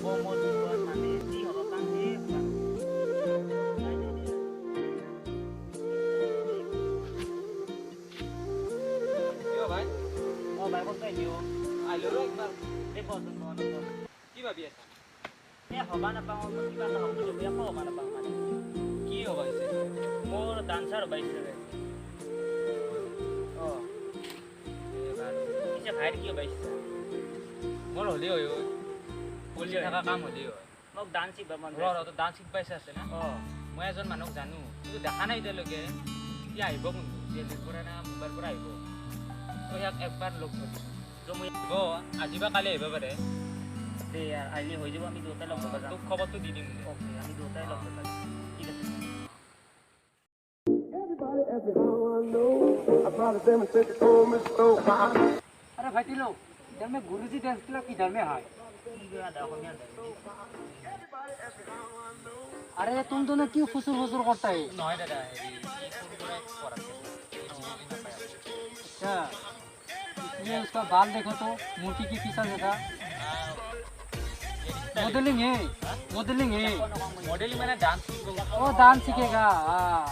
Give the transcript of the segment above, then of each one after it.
Bomo duluan mana sih kalau kan sih bukan. Yo ভাই Oh, baik kok kayak yo. আইলো রে একবার Depot tuh mau nonton. কি ভাবি আছা Ya, kau mana bang? Mau kita tahu dulu ya kau mana bang? কি হবা হৈছে Mau dancer baik sih. Oh, bisa kayak dia baik sih. মোৰ হলেও হয় পলি থকা কাম হলেও হয় Mau dansi bermain. ৰ ৰ তো ডান্স শিকাইছে আছে না Oh, মই এজন মানুহক জানো কিন্তু দেখা নাই এতিয়ালৈকে কি আহিব কোনটো দিল্লীৰ পৰা না মুম্বাইৰ পৰা আহিব তো ইয়াক একবাৰ লগ ধৰিম kamu আহিব আজি বা কালি আহিব পাৰে deh ya, ini hoi juga kami dua kali loh bapak. তোক খবৰটো দি দিম দে Oke, kami dua kali loh bapak. Tidak sih. Everybody ask me how I know. I try to demonstrate the coolness so fine. अरे भाई लोग इधर में गुरुजी dance club किधर में है Ini ada kami ada. अरे तुम दोनों क्यों फुसुर फुसुर करता है নহয় দাদা হেৰি ই ফোন কৰে কৰাতে এই বুজি নাপায় क्या ये उसका बाल देखो तो मूर्ति की किसा जैसा मॉडलिंग है मॉडलिंग है মডেলিং মানে ডান্স वो डांस सीखेगा हाँ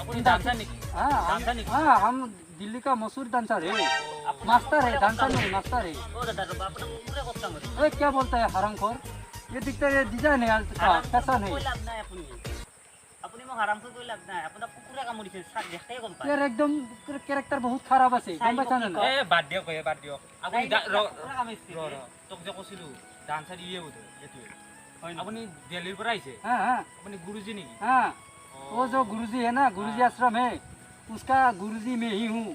আপুনি ডান্সাৰ নেকি हाँ डांसर नहीं? हाँ हम दिल्ली का मशहूर डांसर है मास्टर है डांसर नहीं मास्टर है Oh, ada bapak nak पूरा kota mesti. अरे क्या बोलता है हरामखोर ये दिखता है डिजाइन है फैशन है कोई लाभ नहीं अपनी. अपनी mau haram कोई लाभ नहीं. अपना पूरा kamu di sini saat dia kayak kompas. यार एकदम कैरेक्टर बहुत खराब আছে গম পাইছা না এ বাদ দিয়ক এই বাদ দিয়ক আপুনি Pura kami sih. ৰ তোক যে কৈছিলোঁ ডান্সাৰ ইয়ে বোধ এইটোৱে আপুনি দিল্লীৰ পৰা আহিছে हाँ हाँ আপুনি গুৰুজী নেকি हाँ वो जो गुरुजी है ना गुरुजी आश्रम है उसका गुरुजी में ही हूँ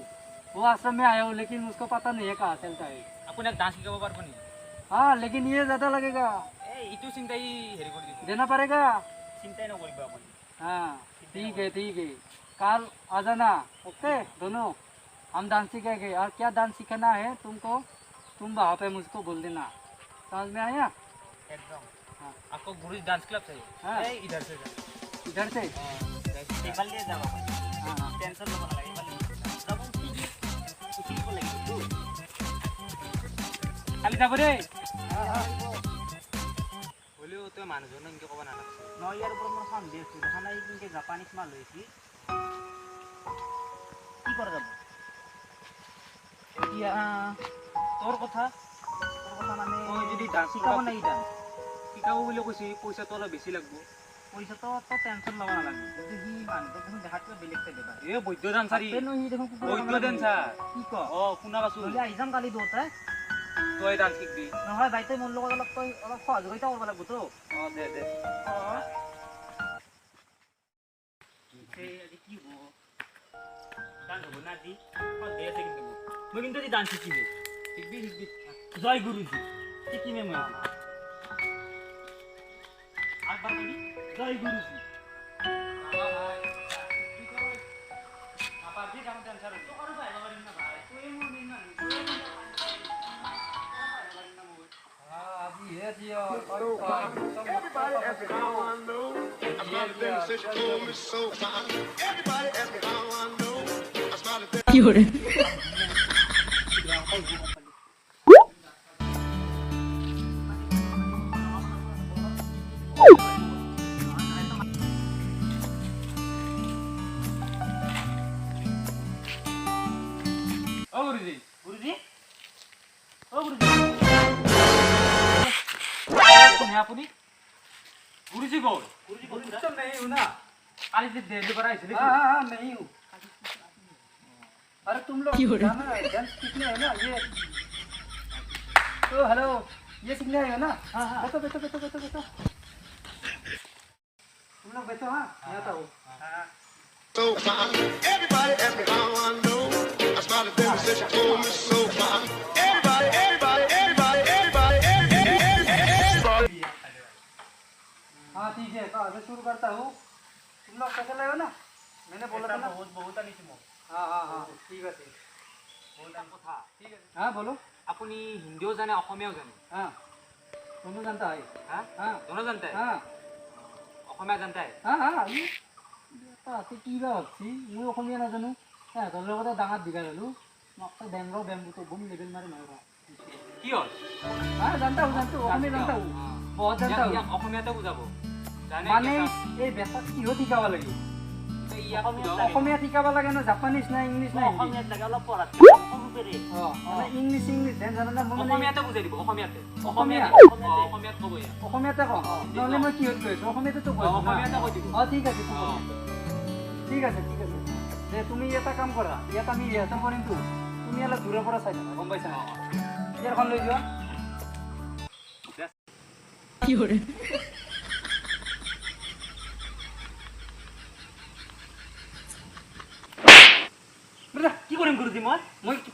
वो आश्रम में आया हूँ लेकिन उसको पता नहीं है कहाँ चलता है আপোনাক ডান্স শিকাব পাৰিব নেকি हाँ लेकिन ये ज्यादा लगेगा এই ইটো চিন্তাই হেৰি কৰি দিব देना पड़ेगा Cinta ini kau bapak. हाँ ठीक है कल आ जाना ओके दोनों हम डांस सीखेंगे और क्या डांस सीखना है तुमको तुम वहाँ पे मुझको बोल देना समझ में आया एकदम. आपको गुरुजी डांस क्लब चाहिए हाँ। ए इधर से जा इधर से Ibal dia dah bapak. हाँ Tension lo mana lagi ibal. Kamu tinggi. Tinggi kau lagi tu. খালি যাব দে हाँ हाँ হ'লেও তই মানুহজনক এনেকৈ ক'ব নালাগে No, ইয়াৰ ওপৰত মোৰ সন্দেহ আছে. দেখা নাই কিন্তু জাপানীজ মাল লৈছি. কি কৰা যাব? এতিয়া তোৰ কথা মানে মই যদি ডান্স শিকাব নাই ডান্স. শিকাব বুলি কৈছে পইচাটো অলপ বেছি লাগব পইচাটো তো টেনশ্যন ল'ব নালাগে. যদি সি মানুহটোক দেখোন দেখাতকৈ বেলেগ টাইপ এবাৰ. এ বৈদ্য ডান্সাৰী তেনো সি দেখোন কুকুৰৰ বৈদ্য কামত ডান্সাৰ কি ক? শুনা পাইছোঁ নহ'লে আহি যাম কালি দুয়োটাই. তই ডান্স শিকবি নহয় বাইতে মোৰ লগত অলপ তই অলপ সহযোগিতা কৰিব লাগিবতো. দে আজি কি হ'ব? ডান্স হ'ব না আজি? সন্দেহ আছে কিন্তু মোৰ. মই কিন্তু আজি ডান্স শিকিমে. শিকবি জয় গুৰুজী শিকিমে মই আজি. আগবাৰ কবি জয় Guruji. Everybody ask me how I know. I try to demonstrate the coolness so fine. Everybody ask me how I know. I try to অ গুৰুজী গুৰুজী অ গুৰুজী কোনে আপুনি গুৰুজী ক'ত গুৰুজী ক'ত सब नहीं हूँ ना কালি যে দিল্লীৰ পৰা আহিছিলে हाँ मैं ही हूँ अरे तुम लोग जाना डांस सीखने है ना ये तो हेलो ये सीखने आए हो ना हाँ हाँ बैठो तुम लोग बैठो हाँ मैं आता हूँ so fine. Everybody ask me how I know. I try to demonstrate the coolness so fine. Everybody. हाँ ठीक है तो अभी शुरू करता हूँ तुम लोग कैसे लगे हो ना मैंने बोला था ना বহুত আনিছোঁ মোক. हाँ ठीक है বহুত দাম কথা. हाँ बोलो আপুনি হিন্দীও জানে অসমীয়াও জানে हाँ दोनों जानता है হা हाँ दोनों जानता है हाँ অসমীয়া जानता है हाँ তাতে কি বা ভাবছি মই অসমীয়া নাজানো সিহঁতৰ লগতে ডাঙৰ দীঘল হ'লোঁ মোক বেংগৰ বেম্বুটো বম লেবেল মাৰি মাৰিব কি হ'ল हाँ जानता हूँ অসমীয়া जानता हूँ बहुत जानता हूँ ইয়াক অসমীয়াতে বুজাব জানে মানে এই বেটাক কিহত শিকাব লাগে ইয়াক অসমীয়াত শিকাব লাগে না জাপানিজ না ইংলিছ না হিন্দী অসমীয়াত লাগে অলপ পঢ়াত সৰু পেৰে মানে ইংলিছ যেন জানা না মই মানে অসমীয়াতে বুজাই দিব অসমীয়াতে অসমীয়া অসমীয়াত ক'ব ইয়াক অসমীয়াতে কওঁ নহ'লে মই কিহত কৈছোঁ অসমীয়াতেতো কৈছোঁ অসমীয়াতে কৈ দিব ঠিক আছে ঠিক আছে যে তুমি এটা কাম কৰা ইয়াত আমি ৰিহাৰ্চেল কৰিমতো তুমি অলপ দূৰৰ পৰা চাই থাকা গম পাইছা ইয়াৰখন লৈ যোৱা কি কৰিম গুৰুজী মই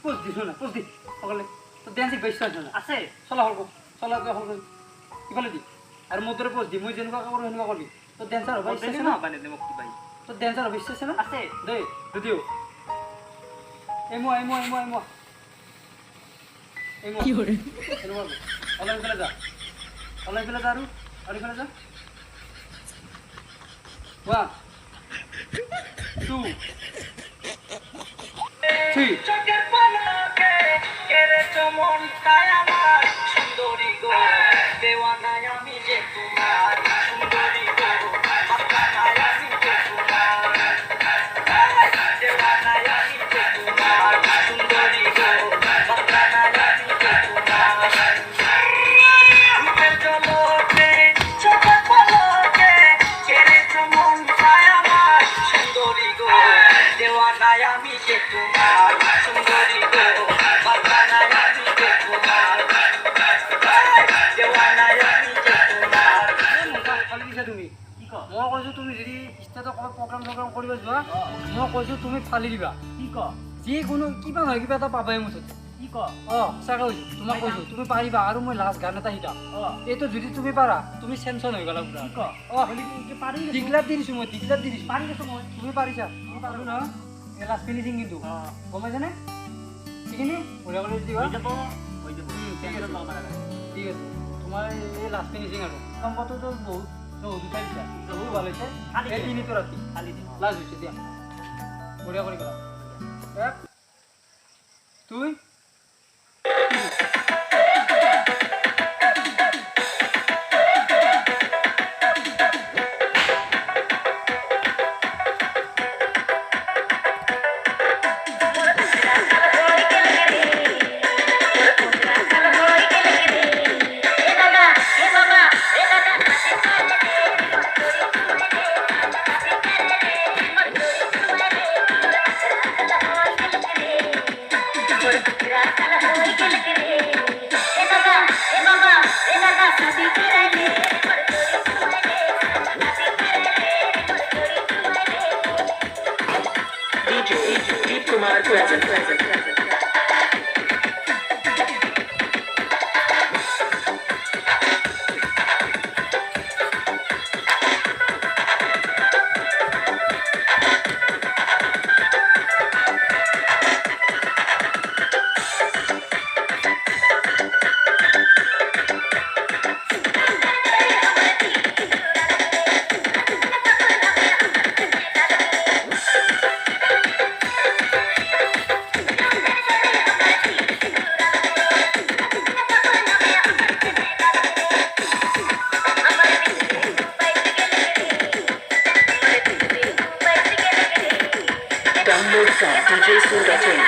পোষ্ট দিছোঁ না পোষ্ট দি সকলে তো ডেন্সিক বেষ্ট আছে না আছে চলা হল চলা হল ইফালে দি আৰু মোৰ দৰে পোষ্ট দি মই যেনেকুৱা কৰোঁ সেনেকুৱা কৰিবি তো ডেন্সাৰ হ'ব ইচ্ছা আছে না মোক কিবা তো ডেন্সাৰ হ'ব ইচ্ছা আছে না আছে দেই যদিও এমো কি কৰে অলপ ইফালে যা আৰু ইফালে যা 1 2 3 চোখের পলকে কেড়েছ মনটাই আমার সুন্দরী গো দেওয়ানায় আমি যে তোমার সুন্দরী গো মাখানায় আমি যে তোমার দেওয়ানায় আমি যে তোমার সুন্দরী গো মাখানায় আমি যে তোমার রূপের জলকে চোখের পলকে কেড়েছ মনটাই আমার সুন্দরী গো দেওয়ানায় আমি যে তোমার সুন্দরী গো মাখানায় আমি যে তোমার দেওয়ানায় আমি যে তোমার ফালি দিছা তুমি কি ক মই কৈছোঁ তুমি যদি ষ্টেজত প্ৰগ্ৰাম কৰিব যোৱা মই কৈছোঁ তুমি ফালি দিবা কি ক যিকোনো কিবা নহয় কিবা এটা পাবাই মুঠতে কি ক সঁচাকৈ কৈছোঁ তোমাক কৈছোঁ তুমি পাৰিবা আৰু মই লাষ্ট গান এটা শিকাম এইটো যদি তুমি পাৰা তুমি চেঞ্চন হৈ গ'লা পুৰা কি ক পাৰি দিগলাত দি দিছোঁ মই দিগলাত দি দিছোঁ পাৰি গৈছোঁ মই তুমি পাৰিছা তুমি পাৰো ন এই লাষ্ট ফিনিচিং কিন্তু গম পাইছানে ঠিকেনে বঢ়িয়া কৰি দিবা হৈ যাব ঠিক আছে তোমাৰ এই লাষ্ট ফিনিচিং আৰু কম্পটোতো বহুত উঠাই দিছা বহুত ভাল হৈছে এই তিনিটো ৰাতি খালি দিম লাষ্ট হৈছে দিয়া বঢ়িয়া কৰি পেলা 1 2 Deep Kumar present. Download from djsoul.in.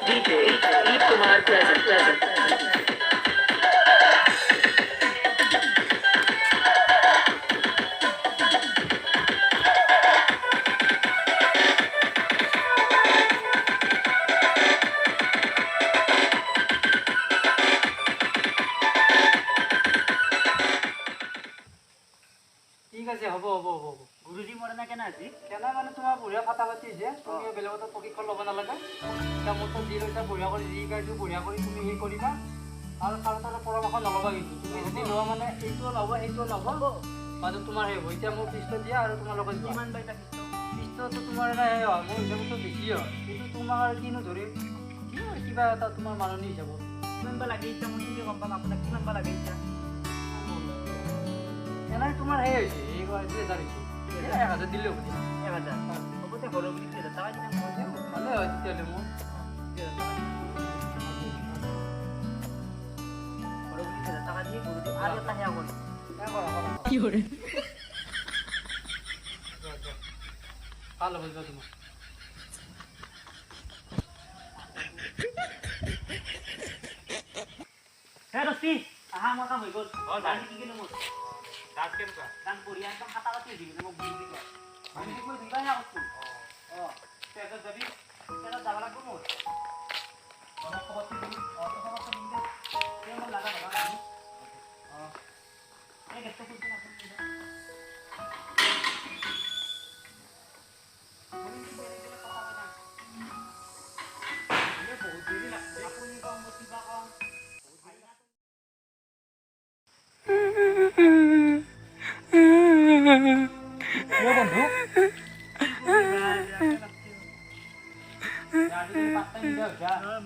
DJ Deep Kumar present. ঠিক আছে হ'ব গুৰুজী মোৰ এনেকৈ আজি কেনে মানে তোমাৰ বঢ়িয়া ফাটা ফাটি হৈছে তুমি বেলেগত প্ৰশিক্ষণ ল'ব নালাগে এতিয়া মোৰ যি লৈছা বঢ়িয়া কৰি যি শিকাইছোঁ বঢ়িয়া কৰি তুমি সেই কৰিবা আৰু কাৰো তাৰ পৰামৰ্শ নল'বা কিন্তু তুমি যদি লোৱা মানে এইটোও ল'ব সেইটোও ল'ব মাজত তোমাৰ সেই হ'ব এতিয়া মোৰ পিছটো দিয়া আৰু তোমাৰ লগত যোৱা কিমান বাইতা পিছটোতো তোমাৰ এটা সেই হয় মোৰ হিচাপতো বেছি হয় কিন্তু তোমাক আৰু কিনো ধৰিম কি হয় কিবা এটা তোমাৰ মাননি হিচাপত কিমান বা লাগে এতিয়া মই কি গম পাম আপোনাক কিমান বা লাগে এতিয়া এনে তোমাৰ সেই হৈছে এই 2000 হৈছে 1000 দিলেও হ'ব 1000 হ'ব তে ঘৰৰ বুলি 3000 টকা দিম মই ভালে হয় তেতিয়াহ'লে মোৰ ঘৰৰ বুলি 3000 টকা দি গৰু দি আৰু এটা হেয়া কৰিম কি কৰে ভাল হ'ব যোৱা তোমাৰ হে ৰস্তি আহা আমাৰ কাম হৈ গ'ল হ'ল দান কি কিলো মোৰ দাঁত কেনেকুৱা দান বঢ়িয়া একদম খাতা কাটি দি কিনে মোক বুজি দিবা আমি মই দিবা না কৈছো তেজত যাবি তেজত যাব লাগব মোৰ অলপ খবৰটো দিবি খবৰটো দিম দে এই মোৰ লাগা ধৰা লাগি এই গেছটো খুলছি না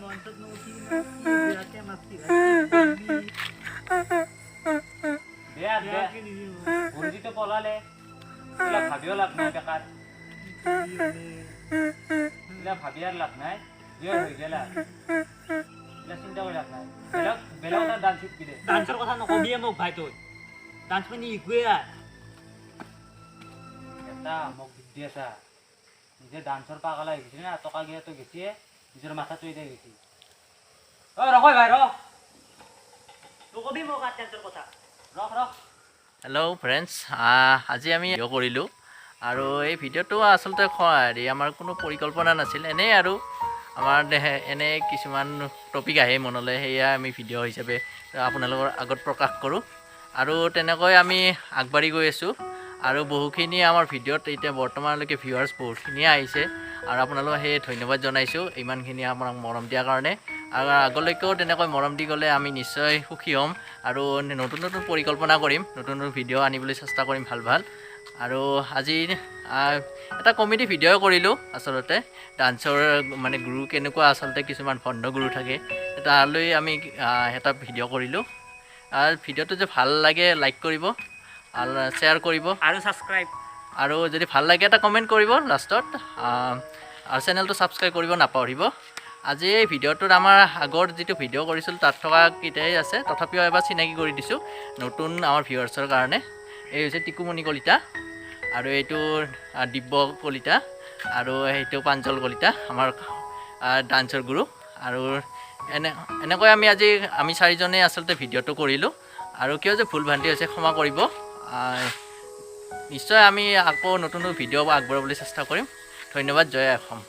বন্ধু বন্ধুটো পলালে এইবিলাক ভাবিও লাভ নাই বেকাৰ এইবিলাক ভাবি আৰু লাভ নাই বিয়া হৈ গেলা এইবিলাক চিন্তা কৰি লাভ নাই বেলেগ এটা ডান্স শিকি দে ডান্সৰ কথা নকবিয়ে মোক ভাই তই ডান্স মানে ইকুৱে এটা মোক বুদ্ধি আছা নিজে ডান্সৰ পাগলা হৈ গৈছে না টকা গিয়াতো গেছে নিজৰ মাথাটো এতিয়া গেছি ৰখৈ ভাই ৰখ নকবি মোক আৰু ডান্সৰ কথা ৰখ ৰখ হেল্ল' ফ্ৰেণ্ডছ আজি আমি ভিডিঅ' কৰিলোঁ আৰু এই ভিডিঅ'টো আচলতে হেৰি আমাৰ কোনো পৰিকল্পনা নাছিল এনেই আৰু আমাৰ এনে কিছুমান টপিক আহে মনলৈ সেয়া আমি ভিডিঅ' হিচাপে আপোনালোকৰ আগত প্ৰকাশ কৰোঁ আৰু তেনেকৈ আমি আগবাঢ়ি গৈ আছোঁ আৰু বহুখিনি আমাৰ ভিডিঅ'ত এতিয়া বৰ্তমানলৈকে ভিউৱাৰ্ছ বহুতখিনিয়ে আহিছে আৰু আপোনালোকক সেই ধন্যবাদ জনাইছোঁ ইমানখিনি আপোনাক মৰম দিয়াৰ কাৰণে আৰু আগলৈকেও তেনেকৈ মৰম দি গ'লে আমি নিশ্চয় সুখী হ'ম আৰু নতুন নতুন পৰিকল্পনা কৰিম নতুন নতুন ভিডিঅ' আনিবলৈ চেষ্টা কৰিম ভাল ভাল আৰু আজি এটা কমেডি ভিডিঅ' কৰিলোঁ আচলতে ডান্সৰ মানে গুৰু কেনেকুৱা আচলতে কিছুমান ভণ্ড গুৰু থাকে তালৈ আমি এটা ভিডিঅ' কৰিলোঁ আৰু ভিডিঅ'টো যে ভাল লাগে লাইক কৰিব আৰু শ্বেয়াৰ কৰিব আৰু ছাবস্ক্ৰাইব আৰু যদি ভাল লাগে এটা কমেণ্ট কৰিব লাষ্টত আৰু চেনেলটো ছাবস্ক্ৰাইব কৰিব নাপাহৰিব আজি এই ভিডিঅ'টোত আমাৰ আগৰ যিটো ভিডিঅ' কৰিছিলোঁ তাত থকা কেইটাই আছে তথাপিও এবাৰ চিনাকি কৰি দিছোঁ নতুন আমাৰ ভিউৱাৰ্ছৰ কাৰণে এই হৈছে টিকুমণি কলিতা আৰু এইটো দিব্য কলিতা আৰু সেইটো প্ৰাঞ্জল কলিতা আমাৰ ডান্সৰ গুৰু আৰু এনেকৈ আমি চাৰিজনেই আচলতে ভিডিঅ'টো কৰিলোঁ আৰু কিয় যে ভুল ভ্ৰান্তি হৈছে ক্ষমা কৰিব নিশ্চয় আমি আকৌ নতুন ভিডিঅ' আগবঢ়াবলৈ চেষ্টা কৰিম ধন্যবাদ জয় অসম